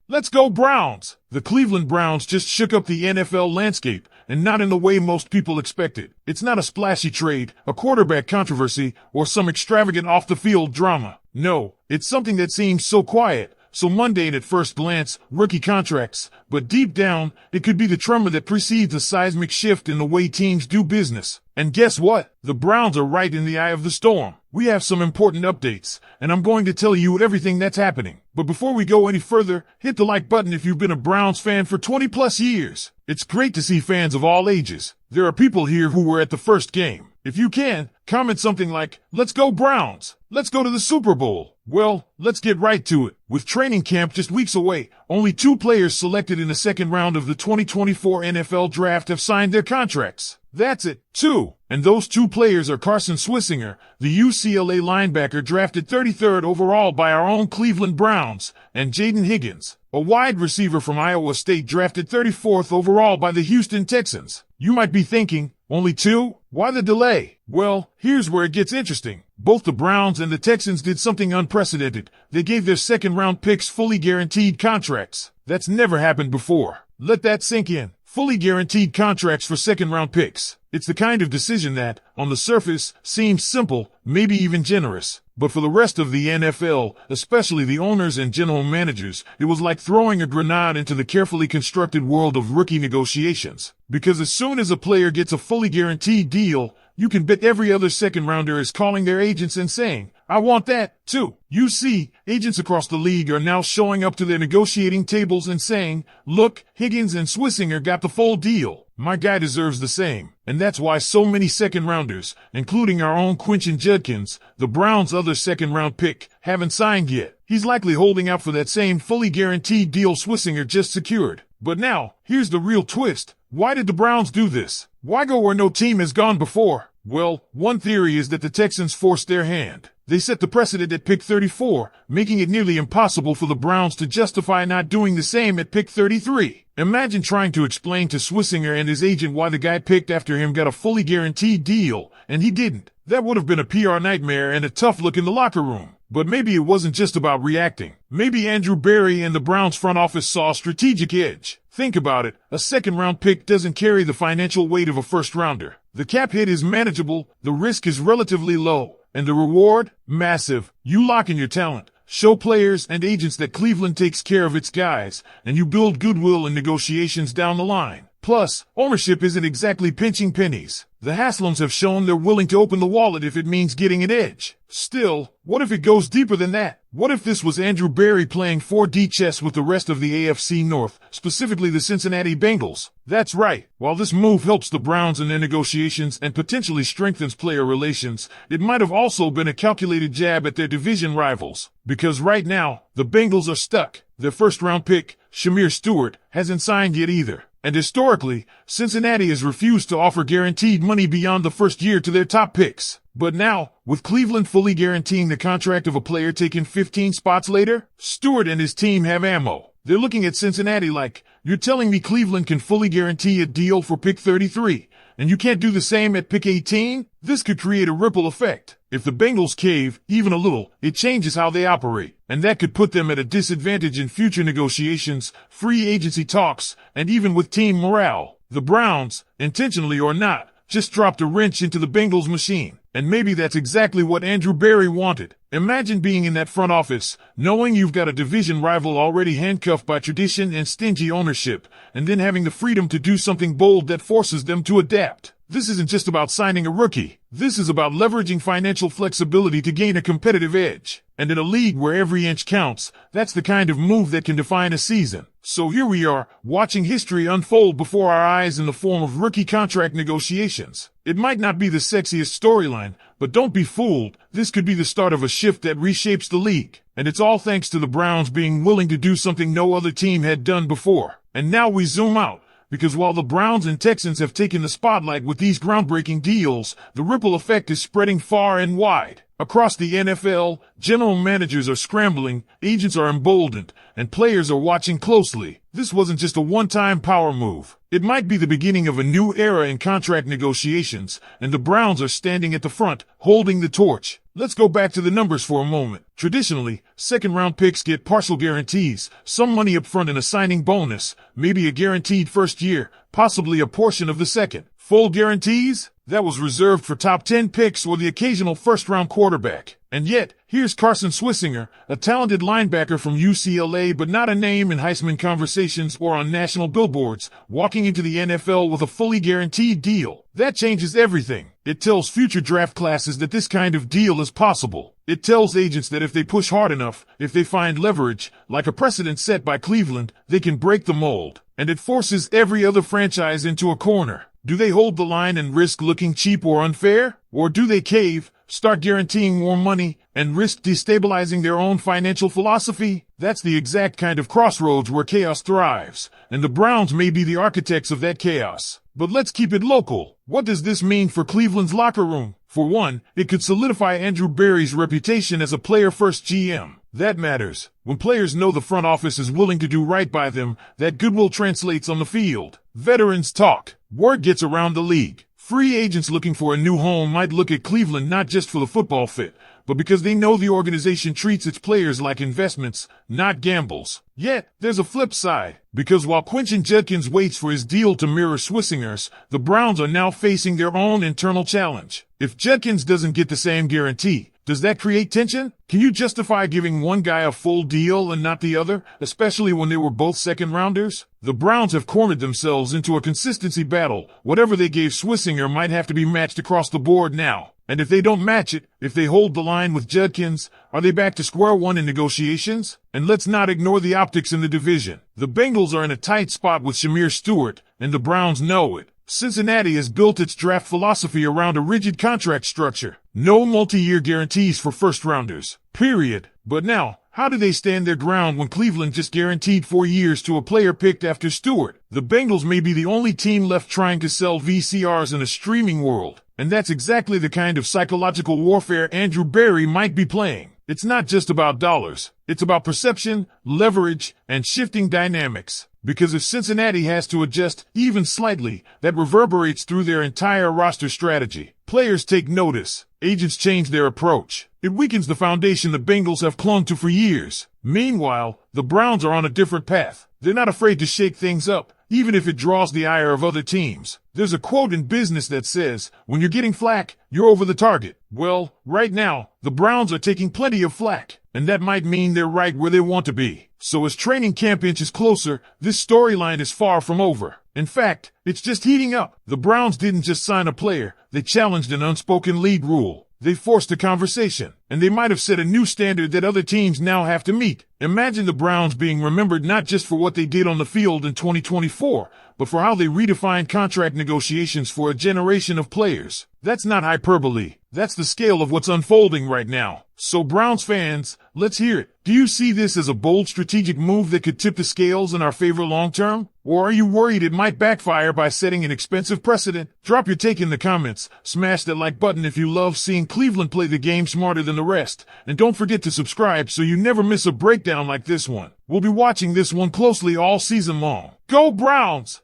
Let's go Browns! The Cleveland Browns just shook up the NFL landscape, and not in the way most people expected. It's not a splashy trade, a quarterback controversy, or some extravagant off-the-field drama. No, it's something that seems so quiet, so mundane at first glance, rookie contracts, but deep down, it could be the tremor that precedes a seismic shift in the way teams do business. And guess what? The Browns are right in the eye of the storm. We have some important updates, and I'm going to tell you everything that's happening. But before we go any further, hit the like button if you've been a Browns fan for 20 plus years. It's great to see fans of all ages. There are people here who were at the first game. If you can, comment something like, "Let's go Browns! Let's go to the Super Bowl!" Well, let's get right to it. With training camp just weeks away, only 2 players selected in the second round of the 2024 NFL Draft have signed their contracts. That's it, 2. And those 2 players are Carson Swissinger, the UCLA linebacker drafted 33rd overall by our own Cleveland Browns, and Jaden Higgins, a wide receiver from Iowa State drafted 34th overall by the Houston Texans. You might be thinking, only 2? Why the delay? Well, here's where it gets interesting. Both the Browns and the Texans did something unprecedented. They gave their second-round picks fully guaranteed contracts. That's never happened before. Let that sink in. Fully guaranteed contracts for second-round picks. It's the kind of decision that, on the surface, seems simple, maybe even generous. But for the rest of the NFL, especially the owners and general managers, it was like throwing a grenade into the carefully constructed world of rookie negotiations. Because as soon as a player gets a fully guaranteed deal, you can bet every other second-rounder is calling their agents and saying, "I want that, too." You see, agents across the league are now showing up to their negotiating tables and saying, "Look, Higgins and Swissinger got the full deal. My guy deserves the same." And that's why so many second-rounders, including our own Quinton Judkins, the Browns' other second-round pick, haven't signed yet. He's likely holding out for that same fully guaranteed deal Swissinger just secured. But now, here's the real twist. Why did the Browns do this? Why go where no team has gone before? Well, one theory is that the Texans forced their hand. They set the precedent at pick 34, making it nearly impossible for the Browns to justify not doing the same at pick 33. Imagine trying to explain to Swissinger and his agent why the guy picked after him got a fully guaranteed deal, and he didn't. That would have been a PR nightmare and a tough look in the locker room. But maybe it wasn't just about reacting. Maybe Andrew Berry and the Browns front office saw a strategic edge. Think about it. A second-round pick doesn't carry the financial weight of a first-rounder. The cap hit is manageable, the risk is relatively low, and the reward? Massive. You lock in your talent, show players and agents that Cleveland takes care of its guys, and you build goodwill in negotiations down the line. Plus, ownership isn't exactly pinching pennies. The Haslams have shown they're willing to open the wallet if it means getting an edge. Still, what if it goes deeper than that? What if this was Andrew Berry playing 4D chess with the rest of the AFC North, specifically the Cincinnati Bengals? That's right. While this move helps the Browns in their negotiations and potentially strengthens player relations, it might have also been a calculated jab at their division rivals. Because right now, the Bengals are stuck. Their first-round pick, Shedeur Stewart, hasn't signed yet either. And historically, Cincinnati has refused to offer guaranteed money beyond the first year to their top picks. But now, with Cleveland fully guaranteeing the contract of a player taken 15 spots later, Stewart and his team have ammo. They're looking at Cincinnati like, "You're telling me Cleveland can fully guarantee a deal for pick 33, and you can't do the same at pick 18? This could create a ripple effect. If the Bengals cave, even a little, it changes how they operate, and that could put them at a disadvantage in future negotiations, free agency talks, and even with team morale. The Browns, intentionally or not, just dropped a wrench into the Bengals machine. And maybe that's exactly what Andrew Berry wanted. Imagine being in that front office, knowing you've got a division rival already handcuffed by tradition and stingy ownership, and then having the freedom to do something bold that forces them to adapt. This isn't just about signing a rookie. This is about leveraging financial flexibility to gain a competitive edge. And in a league where every inch counts, that's the kind of move that can define a season. So here we are, watching history unfold before our eyes in the form of rookie contract negotiations. It might not be the sexiest storyline, but don't be fooled. This could be the start of a shift that reshapes the league. And it's all thanks to the Browns being willing to do something no other team had done before. And now we zoom out. Because while the Browns and Texans have taken the spotlight with these groundbreaking deals, the ripple effect is spreading far and wide. Across the NFL, general managers are scrambling, agents are emboldened, and players are watching closely. This wasn't just a one-time power move. It might be the beginning of a new era in contract negotiations, and the Browns are standing at the front, holding the torch. Let's go back to the numbers for a moment. Traditionally, second-round picks get partial guarantees, some money up front and a signing bonus, maybe a guaranteed first year, possibly a portion of the second. Full guarantees? That was reserved for top 10 picks or the occasional first-round quarterback. And yet, here's Carson Swissinger, a talented linebacker from UCLA but not a name in Heisman conversations or on national billboards, walking into the NFL with a fully guaranteed deal. That changes everything. It tells future draft classes that this kind of deal is possible. It tells agents that if they push hard enough, if they find leverage, like a precedent set by Cleveland, they can break the mold. And it forces every other franchise into a corner. Do they hold the line and risk looking cheap or unfair? Or do they cave, start guaranteeing more money, and risk destabilizing their own financial philosophy? That's the exact kind of crossroads where chaos thrives, and the Browns may be the architects of that chaos. But let's keep it local. What does this mean for Cleveland's locker room? For one, it could solidify Andrew Berry's reputation as a player-first GM. That matters. When players know the front office is willing to do right by them, that goodwill translates on the field. Veterans talk. Word gets around the league. Free agents looking for a new home might look at Cleveland not just for the football fit, but because they know the organization treats its players like investments, not gambles. Yet, there's a flip side, because while Quentin Judkins waits for his deal to mirror Swissinger's, the Browns are now facing their own internal challenge. If Judkins doesn't get the same guarantee, does that create tension? Can you justify giving one guy a full deal and not the other, especially when they were both second-rounders? The Browns have cornered themselves into a consistency battle. Whatever they gave Swissinger might have to be matched across the board now. And if they don't match it, if they hold the line with Judkins, are they back to square one in negotiations? And let's not ignore the optics in the division. The Bengals are in a tight spot with Shedeur Stewart, and the Browns know it. Cincinnati has built its draft philosophy around a rigid contract structure. No multi-year guarantees for first-rounders. Period. But now, how do they stand their ground when Cleveland just guaranteed 4 years to a player picked after Stewart? The Bengals may be the only team left trying to sell VCRs in a streaming world. And that's exactly the kind of psychological warfare Andrew Berry might be playing. It's not just about dollars. It's about perception, leverage, and shifting dynamics. Because if Cincinnati has to adjust even slightly, that reverberates through their entire roster strategy. Players take notice. Agents change their approach. It weakens the foundation the Bengals have clung to for years. Meanwhile, the Browns are on a different path. They're not afraid to shake things up, even if it draws the ire of other teams. There's a quote in business that says, when you're getting flack, you're over the target. Well, right now, the Browns are taking plenty of flack, and that might mean they're right where they want to be. So as training camp inches closer, this storyline is far from over. In fact, it's just heating up. The Browns didn't just sign a player, they challenged an unspoken league rule. They forced a conversation, and they might have set a new standard that other teams now have to meet. Imagine the Browns being remembered not just for what they did on the field in 2024, but for how they redefined contract negotiations for a generation of players. That's not hyperbole. That's the scale of what's unfolding right now. So Browns fans, let's hear it. Do you see this as a bold strategic move that could tip the scales in our favor long term? Or are you worried it might backfire by setting an expensive precedent? Drop your take in the comments. Smash that like button if you love seeing Cleveland play the game smarter than the rest. And don't forget to subscribe so you never miss a breakdown like this one. We'll be watching this one closely all season long. Go Browns!